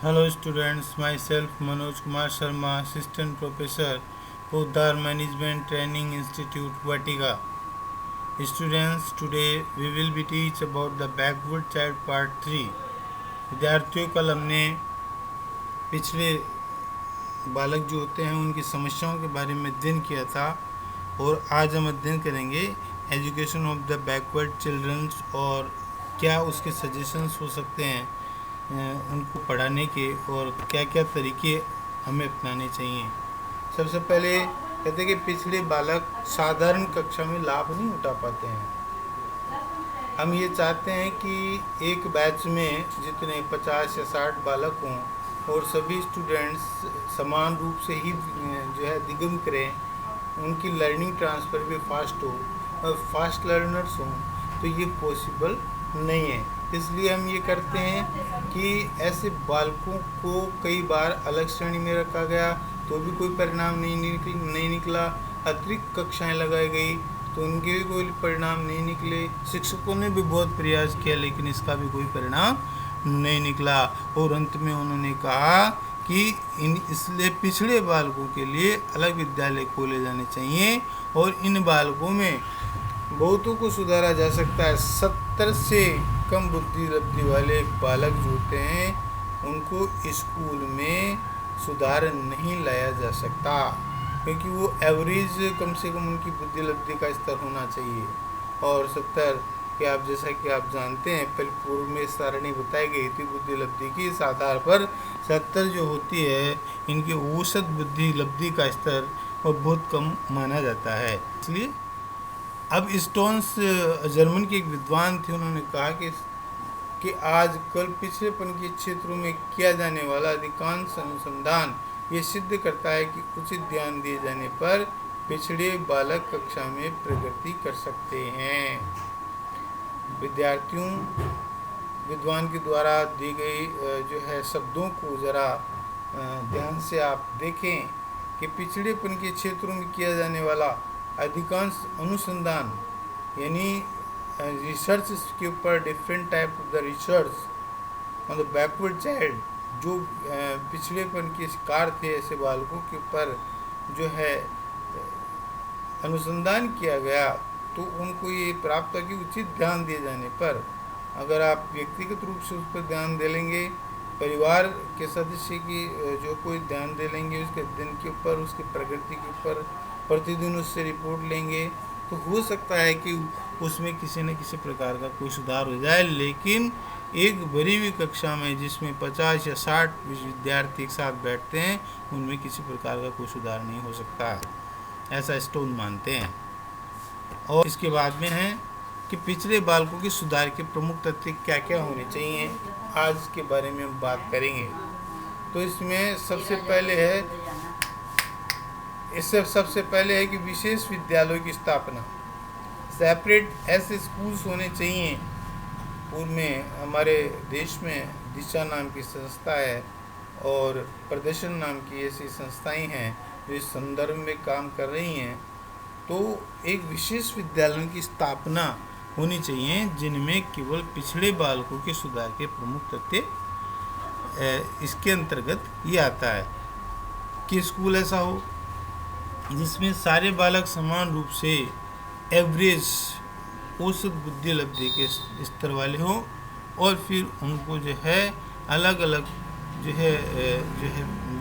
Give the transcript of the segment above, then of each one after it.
Hello students, myself Manoj Kumar Sharma, Assistant Professor, Poddar Management Training Institute, Vatika. Students, today we will be teach about the backward child part 3. विद्यार्थियों कल हमने पिछले बालक जो होते हैं उनकी समस्याओं के बारे में अध्ययन किया था और आज हम अध्ययन करेंगे education of the backward childrens और क्या उसके सजेशंस हो सकते हैं उनको पढ़ाने के और क्या क्या तरीके हमें अपनाने चाहिए। सबसे पहले कहते हैं कि पिछले बालक साधारण कक्षा में लाभ नहीं उठा पाते हैं। हम ये चाहते हैं कि एक बैच में जितने 50 या 60 बालक हों और सभी स्टूडेंट्स समान रूप से ही जो है दिगम करें, उनकी लर्निंग ट्रांसफ़र भी फास्ट हो और फास्ट लर्नर्स हों, तो ये पॉसिबल नहीं है। इसलिए हम ये करते हैं कि ऐसे बालकों को कई बार अलग श्रेणी में रखा गया तो भी कोई परिणाम नहीं निकला, अतिरिक्त कक्षाएं लगाई गई तो उनके भी कोई परिणाम नहीं निकले, शिक्षकों ने भी बहुत प्रयास किया लेकिन इसका भी कोई परिणाम नहीं निकला और अंत में उन्होंने कहा कि इसलिए पिछड़े बालकों के लिए अलग विद्यालय खोले जाने चाहिए और इन बालकों में बहुतों को सुधारा जा सकता है। 70 से कम बुद्धि लब्धि वाले बालक जो होते हैं उनको स्कूल में सुधार नहीं लाया जा सकता क्योंकि वो एवरेज कम से कम उनकी बुद्धि लब्धि का स्तर होना चाहिए। और 70 कि आप जैसा कि आप जानते हैं पहले पूर्व में सारणी बताई गई थी बुद्धि लब्धि की, इस आधार पर 70 जो होती है इनकी औसत बुद्धि लब्धि का स्तर और बहुत कम माना जाता है। इसलिए अब स्टोन्स जर्मन के एक विद्वान थे, उन्होंने कहा कि आजकल पिछड़ेपन के क्षेत्रों में किया जाने वाला अधिकांश अनुसंधान ये सिद्ध करता है कि उचित ध्यान दिए जाने पर पिछड़े बालक कक्षा में प्रगति कर सकते हैं। विद्यार्थियों विद्वान के द्वारा दी गई जो है शब्दों को ज़रा ध्यान से आप देखें कि पिछड़ेपन के क्षेत्रों में किया जाने वाला अधिकांश अनुसंधान यानी रिसर्च के ऊपर different type of the research on the backward child, जो पिछड़ेपन के शिकार थे ऐसे बालकों के ऊपर जो है अनुसंधान किया गया तो उनको ये प्राप्त है कि उचित ध्यान दिए जाने पर, अगर आप व्यक्तिगत रूप से उस पर ध्यान दे लेंगे, परिवार के सदस्य की जो कोई ध्यान दे लेंगे, उसके दिन के ऊपर उसकी प्रगति के ऊपर प्रतिदिन उससे रिपोर्ट लेंगे, तो हो सकता है कि उसमें किसी न किसी प्रकार का कोई सुधार हो जाए। लेकिन एक भरी हुई कक्षा में जिसमें 50 या 60 विद्यार्थी एक साथ बैठते हैं उनमें किसी प्रकार का कोई सुधार नहीं हो सकता, ऐसा स्टोन मानते हैं। और इसके बाद में है कि पिछड़े बालकों के सुधार के प्रमुख तथ्य क्या क्या होने चाहिए, आज के बारे में हम बात करेंगे। तो इसमें सबसे पहले है कि विशेष विद्यालयों की स्थापना, सेपरेट ऐसे स्कूल्स होने चाहिए। पूर्व में हमारे देश में दिशा नाम की संस्था है और प्रदर्शन नाम की ऐसी संस्थाएं हैं जो इस संदर्भ में काम कर रही हैं। तो एक विशेष विद्यालयों की स्थापना होनी चाहिए जिनमें केवल पिछड़े बालकों के सुधार के प्रमुख तथ्य इसके अंतर्गत ये आता है कि स्कूल ऐसा हो जिसमें सारे बालक समान रूप से एवरेज औसत बुद्धि लब्धि के स्तर वाले हों और फिर उनको जो है अलग अलग जो है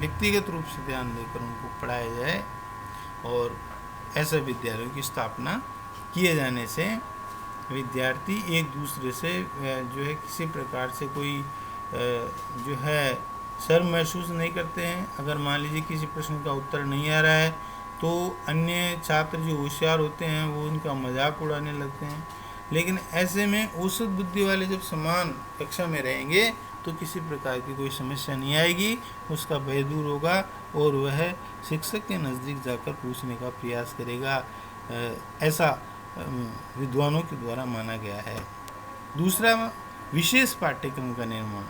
व्यक्तिगत रूप से ध्यान देकर उनको पढ़ाया जाए। और ऐसे विद्यालयों की स्थापना किए जाने से विद्यार्थी एक दूसरे से जो है किसी प्रकार से कोई जो है शर्म महसूस नहीं करते हैं। अगर मान लीजिए किसी प्रश्न का उत्तर नहीं आ रहा है तो अन्य छात्र जो होशियार होते हैं वो उनका मजाक उड़ाने लगते हैं, लेकिन ऐसे में औसत बुद्धि वाले जब समान कक्षा में रहेंगे तो किसी प्रकार की कोई समस्या नहीं आएगी, उसका भय दूर होगा और वह शिक्षक के नज़दीक जाकर पूछने का प्रयास करेगा, ऐसा विद्वानों के द्वारा माना गया है। दूसरा, विशेष पाठ्यक्रम का निर्माण।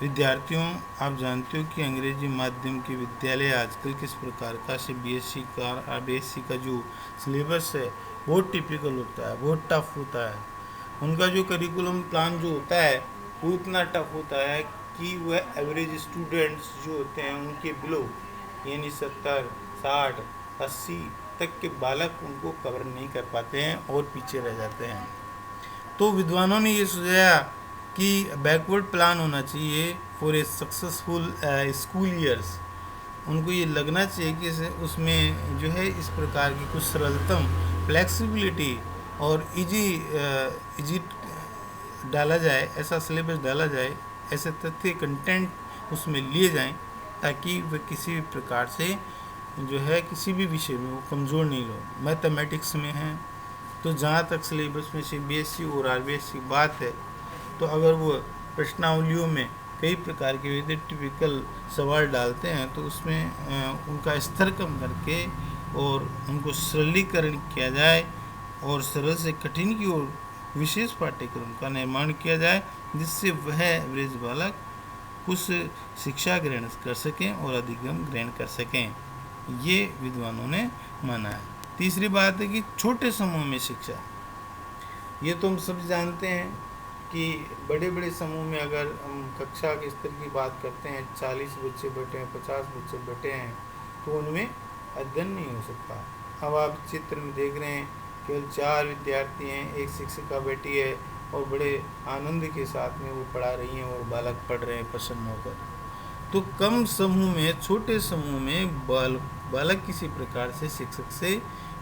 विद्यार्थियों, आप जानते हो कि अंग्रेजी माध्यम के विद्यालय आजकल किस प्रकार का सीबीएसई का जो सिलेबस है बहुत टिपिकल होता है, बहुत टफ होता है। उनका जो करिकुलम प्लान जो होता है वो इतना टफ होता है कि वह एवरेज स्टूडेंट्स जो होते हैं उनके बिलो, यानी 70, 60, 80 तक के बालक उनको कवर नहीं कर पाते हैं और पीछे रह जाते हैं। तो विद्वानों ने ये सुझाया कि बैकवर्ड प्लान होना चाहिए for a successful school years. उनको ये लगना चाहिए कि उसमें जो है इस प्रकार की कुछ सरलतम, फ्लेक्सिबिलिटी और इजी डाला जाए, ऐसा सिलेबस डाला जाए, ऐसे तथ्य कंटेंट उसमें लिए जाएं ताकि वह किसी भी प्रकार से जो है किसी भी विषय में वो कमज़ोर नहीं हो। मैथमेटिक्स में है तो जहाँ तक सिलेबस में CBSE और RBSE की बात है, तो अगर वो प्रश्नावलियों में कई प्रकार के टिपिकल सवाल डालते हैं तो उसमें उनका स्तर कम करके और उनको सरलीकरण किया जाए और सरल से कठिन की ओर विशेष पाठ्यक्रम का निर्माण किया जाए, जिससे वह एवरेज बालक कुछ शिक्षा ग्रहण कर सकें और अधिगम ग्रहण कर सकें। ये विद्वानों ने माना है। तीसरी बात है कि छोटे समूह में शिक्षा। ये तो हम सब जानते हैं कि बड़े बड़े समूह में अगर हम कक्षा के स्तर की बात करते हैं, 40 बच्चे बैठे हैं, 50 बच्चे बैठे हैं, तो उनमें अध्ययन नहीं हो सकता। अब आप चित्र में देख रहे हैं केवल 4 विद्यार्थी हैं, एक शिक्षिका बैठी है और बड़े आनंद के साथ में वो पढ़ा रही हैं और बालक पढ़ रहे हैं प्रसन्न होकर। तो कम समूह में, छोटे समूह में बालक किसी प्रकार से शिक्षक से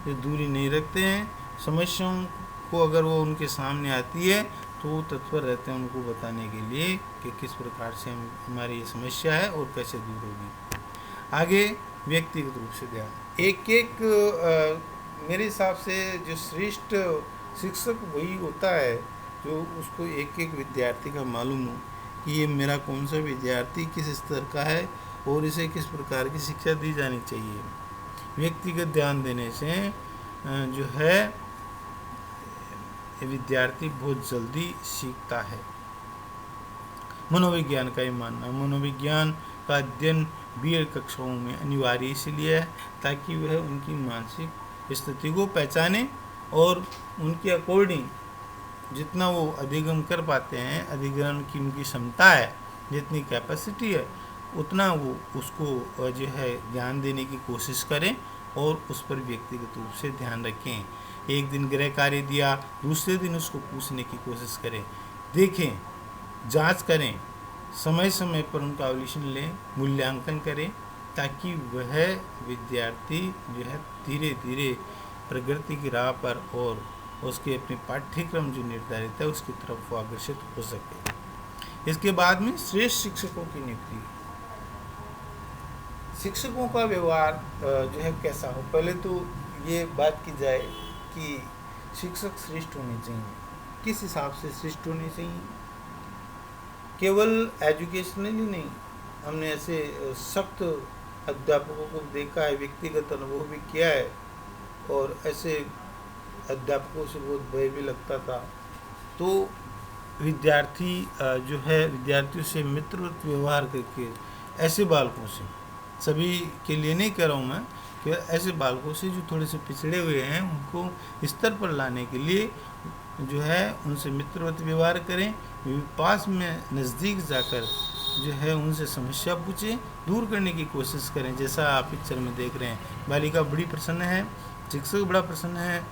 जो दूरी नहीं रखते हैं, समस्याओं को अगर वो उनके सामने आती है तो वो तत्पर रहते हैं उनको बताने के लिए कि किस प्रकार से हमारी ये समस्या है और कैसे दूर होगी। आगे व्यक्तिगत रूप से ध्यान, मेरे हिसाब से जो श्रेष्ठ शिक्षक वही होता है जो उसको एक एक विद्यार्थी का मालूम हो कि ये मेरा कौन सा विद्यार्थी किस स्तर का है और इसे किस प्रकार की शिक्षा दी जानी चाहिए। व्यक्तिगत ध्यान देने से जो है विद्यार्थी बहुत जल्दी सीखता है। मनोविज्ञान का ये मानना, मनोविज्ञान का अध्ययन BEd कक्षाओं में अनिवार्य इसलिए है ताकि वह उनकी मानसिक स्थिति को पहचाने और उनके अकॉर्डिंग जितना वो अधिगम कर पाते हैं, अधिग्रहण की उनकी क्षमता है, जितनी कैपेसिटी है, उतना वो उसको जो है ज्ञान देने की कोशिश करें और उस पर व्यक्तिगत रूप से ध्यान रखें। एक दिन गृह कार्य दिया, दूसरे दिन उसको पूछने की कोशिश करें, देखें, जांच करें, समय समय पर उनका अवलोकन लें, मूल्यांकन करें, ताकि वह विद्यार्थी जो है धीरे धीरे प्रगति की राह पर और उसके अपने पाठ्यक्रम जो निर्धारित है उसकी तरफ वो अग्रसर हो सके। इसके बाद में श्रेष्ठ शिक्षकों की नियुक्ति। शिक्षकों का व्यवहार जो है कैसा हो, पहले तो ये बात की जाए कि शिक्षक श्रेष्ठ होने चाहिए। किस हिसाब से श्रेष्ठ होने चाहिए? केवल एजुकेशनली नहीं, हमने ऐसे सख्त अध्यापकों को देखा है, व्यक्तिगत अनुभव भी किया है और ऐसे अध्यापकों से बहुत भय भी लगता था। तो विद्यार्थी जो है विद्यार्थियों से मित्रवत व्यवहार करके, ऐसे बालकों से, सभी के लिए नहीं कह रहा हूँ मैं, कि ऐसे बालकों से जो थोड़े से पिछड़े हुए हैं उनको स्तर पर लाने के लिए जो है उनसे मित्रवत व्यवहार करें, पास में नज़दीक जाकर जो है उनसे समस्या पूछें, दूर करने की कोशिश करें। जैसा आप पिक्चर में देख रहे हैं, बालिका बड़ी प्रसन्न है, शिक्षक बड़ा प्रसन्न है,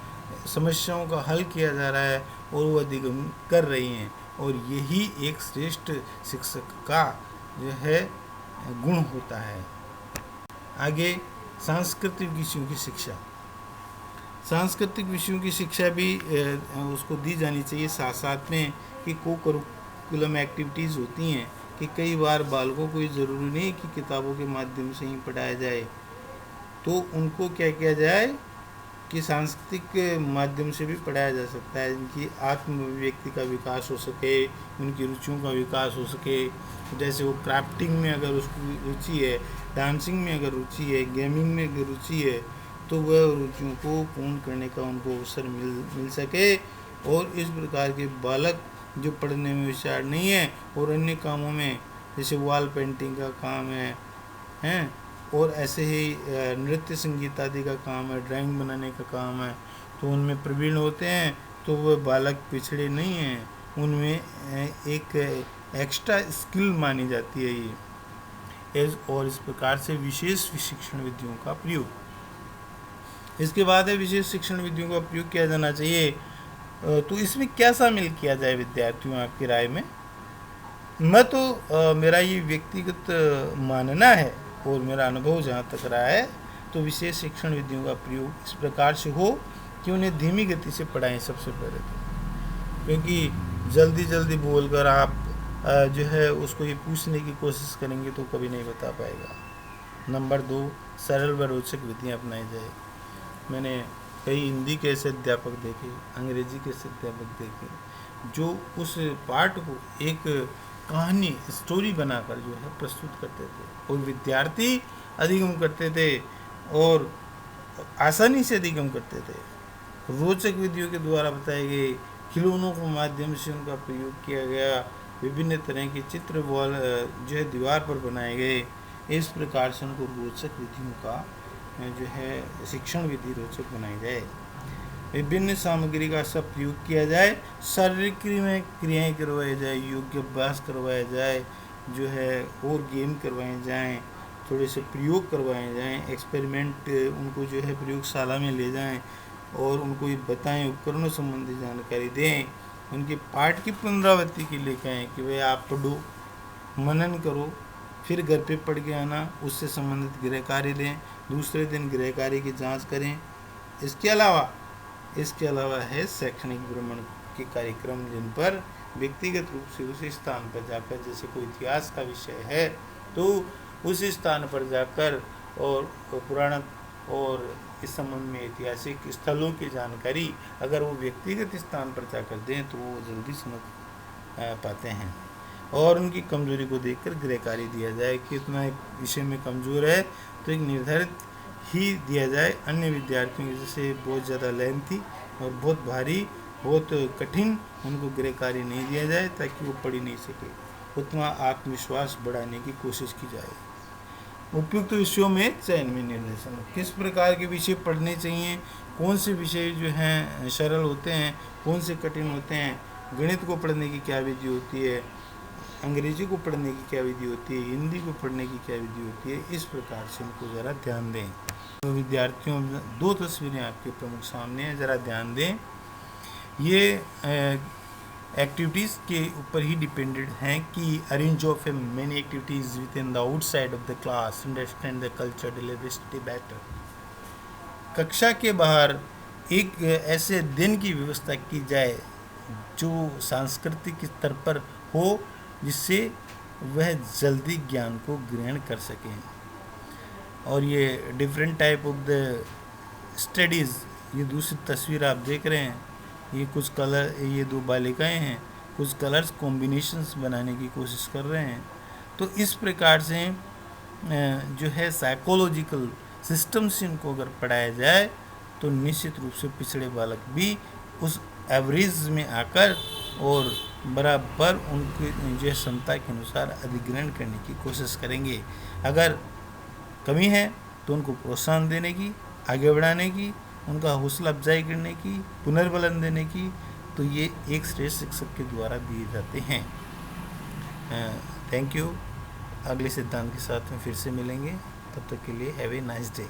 समस्याओं का हल किया जा रहा है और वो अधिगम कर रही हैं, और यही एक श्रेष्ठ शिक्षक का जो है गुण होता है। आगे सांस्कृतिक विषयों की शिक्षा। सांस्कृतिक विषयों की शिक्षा भी उसको दी जानी चाहिए, साथ साथ में कि को करिकुलम एक्टिविटीज़ होती हैं कि कई बार बालकों को ये ज़रूरी नहीं कि किताबों के माध्यम से ही पढ़ाया जाए, तो उनको क्या किया जाए कि सांस्कृतिक माध्यम से भी पढ़ाया जा सकता है, इनकी आत्म अभिव्यक्ति का विकास हो सके, उनकी रुचियों का विकास हो सके। जैसे वो क्राफ्टिंग में अगर उसकी रुचि है, डांसिंग में अगर रुचि है, गेमिंग में अगर रुचि है, तो वह रुचियों को पूर्ण करने का उनको अवसर मिल सके। और इस प्रकार के बालक जो पढ़ने में होशियार नहीं है और अन्य कामों में, जैसे वॉल पेंटिंग का काम है और ऐसे ही नृत्य संगीत आदि का काम है, ड्राइंग बनाने का काम है, तो उनमें प्रवीण होते हैं, तो वह बालक पिछड़े नहीं हैं, उनमें एक एक्स्ट्रा स्किल मानी जाती है ये और इस प्रकार से विशेष शिक्षण विधियों का प्रयोग। इसके बाद है विशेष शिक्षण विधियों का प्रयोग किया जाना चाहिए। तो इसमें क्या शामिल किया जाए विद्यार्थियों, आपकी राय में? मैं तो मेरा ये व्यक्तिगत मानना है और मेरा अनुभव जहाँ तक रहा है, तो विशेष शिक्षण विधियों का प्रयोग इस प्रकार से हो कि उन्हें धीमी गति से पढ़ाएं सबसे पहले तो, क्योंकि जल्दी जल्दी बोलकर आप जो है उसको ये पूछने की कोशिश करेंगे तो कभी नहीं बता पाएगा। नंबर 2, सरल व रोचक विधियाँ अपनाई जाए। मैंने कई हिंदी के ऐसे अध्यापक देखे, अंग्रेजी के ऐसे अध्यापक देखे जो उस पाठ को एक कहानी स्टोरी बनाकर जो है प्रस्तुत करते थे और विद्यार्थी अधिगम करते थे और आसानी से अधिगम करते थे। रोचक विधियों के द्वारा बताए गए खिलौनों के माध्यम से उनका प्रयोग किया गया, विभिन्न तरह के चित्र वॉल जो है दीवार पर बनाए गए। इस प्रकार से उनको रोचक विधियों का जो है शिक्षण विधि रोचक बनाई जाए। विभिन्न सामग्री का सब प्रयोग किया जाए, शारीरिक क्रियाएँ करवाई जाए, योग्य अभ्यास करवाया जाए, जो है और गेम करवाए जाएं, थोड़े से प्रयोग करवाए जाएं, एक्सपेरिमेंट उनको जो है प्रयोगशाला में ले जाएं और उनको ये बताएं, उपकरणों संबंधी जानकारी दें, उनके पाठ की पुनरावृत्ति के लिए कहें कि भाई आप पढ़ो, मनन करो, फिर घर पे पढ़ के आना, उससे संबंधित गृह कार्य दें, दूसरे दिन गृह कार्य की जांच करें। इसके अलावा है शैक्षणिक भ्रमण के कार्यक्रम, जिन पर व्यक्तिगत रूप से उस स्थान पर जाकर, जैसे कोई इतिहास का विषय है तो उस स्थान पर जाकर और पुराण और इस संबंध में ऐतिहासिक स्थलों की जानकारी अगर वो व्यक्तिगत स्थान पर जाकर दें तो वो जल्दी समझ पाते हैं। और उनकी कमजोरी को देखकर गृह कार्य दिया जाए कि इतना एक विषय में कमज़ोर है तो एक निर्धारित ही दिया जाए, अन्य विद्यार्थियों की जैसे बहुत ज़्यादा लेंथी और बहुत भारी, बहुत कठिन उनको गृह कार्य नहीं दिया जाए ताकि वो पढ़ ही नहीं सके। उतना आत्मविश्वास बढ़ाने की कोशिश की जाए। उपयुक्त विषयों में चयन में निर्देशन, किस प्रकार के विषय पढ़ने चाहिए, कौन से विषय जो हैं सरल होते हैं, कौन से कठिन होते हैं, गणित को पढ़ने की क्या विधि होती है, अंग्रेजी को पढ़ने की क्या विधि होती है, हिंदी को पढ़ने की क्या विधि होती है, इस प्रकार से उनको ज़रा ध्यान दें। तो विद्यार्थियों, 2 तस्वीरें आपके प्रमुख सामने हैं, ज़रा ध्यान दें। ये एक्टिविटीज़ के ऊपर ही डिपेंडेड हैं कि arrange of A many activities with in the outside of the class, understand the culture, diversity better. कक्षा के बाहर एक ऐसे दिन की व्यवस्था की जाए जो सांस्कृतिक स्तर पर हो, जिससे वह जल्दी ज्ञान को ग्रहण कर सकें। और ये different type of the studies, ये दूसरी तस्वीर आप देख रहे हैं, ये कुछ कलर, ये 2 बालिकाएं हैं, कुछ कलर्स कॉम्बिनेशंस बनाने की कोशिश कर रहे हैं। तो इस प्रकार से जो है साइकोलॉजिकल सिस्टम से इनको अगर पढ़ाया जाए तो निश्चित रूप से पिछड़े बालक भी उस एवरेज में आकर और बराबर उनकी जो क्षमता के अनुसार अधिग्रहण करने की कोशिश करेंगे। अगर कमी है तो उनको प्रोत्साहन देने की, आगे बढ़ाने की, उनका हौसला अफजाई करने की, पुनर्बलन देने की, तो ये एक श्रेष्ठ शिक्षक के द्वारा दिए जाते हैं। Thank you. अगले सिद्धांत के साथ में फिर से मिलेंगे, तब तक के लिए हैव ए नाइस डे।